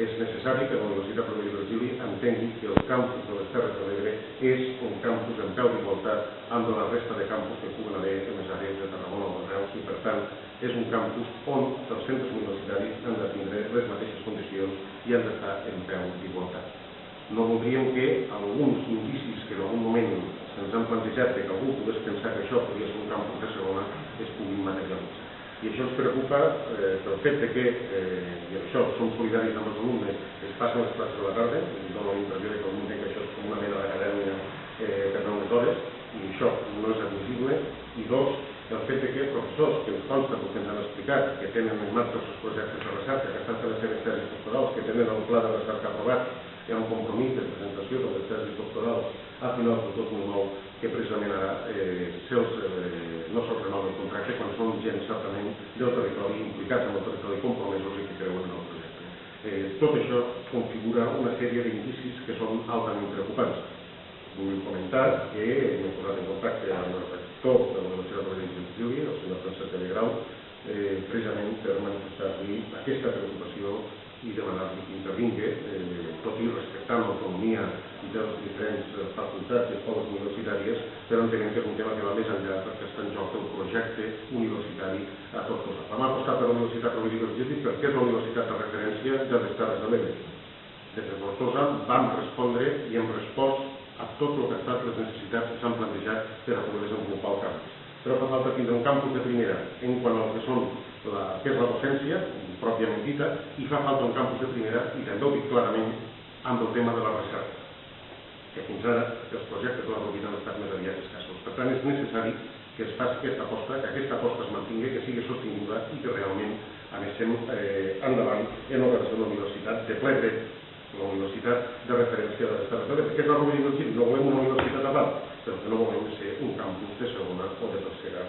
És necessari que la Universitat Rovira i Virgili entengui que el campus de les Terres de l'Ebre és un campus en peu d'igualtat amb la resta de campus que puguen haver en les àrees de Tarragona o de Reus i, per tant, és un campus on els centres universitaris han de tindre les mateixes condicions i han d'estar en peu d'igualtat. No voldríem que alguns indicis que en algun moment se'ns han plantejat que algú pogués pensar que això podria ser un campus de segona es puguin materialitzar. I això ens preocupa pel fet que, i això som solidaris amb els alumnes, es passen les classes a la tarda, i dono la impressió que algú entén que això és com una mena d'acadèmia per donar les hores, i això no és admissible. I dos, el fet que professors, que ens consta que ens han explicat, que tenen en marxa els seus projectes de recerca, que estan fent les seves tesis doctorals, que tenen el pla de recerca aprovat, hi ha un compromís de presentació de les tesis doctorals a finals del 2009, que precisament ara no se'ls renova el contracte quan són gent certament del territori, implicats en el territori, compromesos i que creuen en el projecte. Tot això configura una sèrie d'indicis que són altament preocupants. Vull comentar que m'he posat en contacte amb el rector de la Universitat Rovira i Virgili, el senyor Francesc de Grau, precisament per manifestar-li aquesta preocupació i demanar-li que intervingui, tot i respectant l'autonomia de les diferents facultats i escoles universitàries, però entenem que és un tema que va més enllà perquè està en joc el projecte universitari a Tortosa. Vam apostar per la Universitat Rovira i Virgili perquè és la universitat de referència de les Terres de l'Ebre. Des de Tortosa vam respondre i hem respost a tot el que ha estat les necessitats que s'han plantejat per a poder desenvolupar el campus. Però fa falta tindre un campus de primera en quant al que és la docència, pròpiament dita, i fa falta un campus de primera, i també ho dic clarament, amb el tema de la recerca, que fins ara els projectes de la Rovira han estat més aviat escassos. Per tant, és necessari que es faci aquesta aposta, que aquesta aposta es mantingui, que sigui sostinguda i que realment anem endavant en el que és una universitat de ple dret, la universitat de referència de les Terres de l'Ebre, que és la Rovira i Virgili. No volem una universitat a part, però que no volem ser un campus de segona o de tercera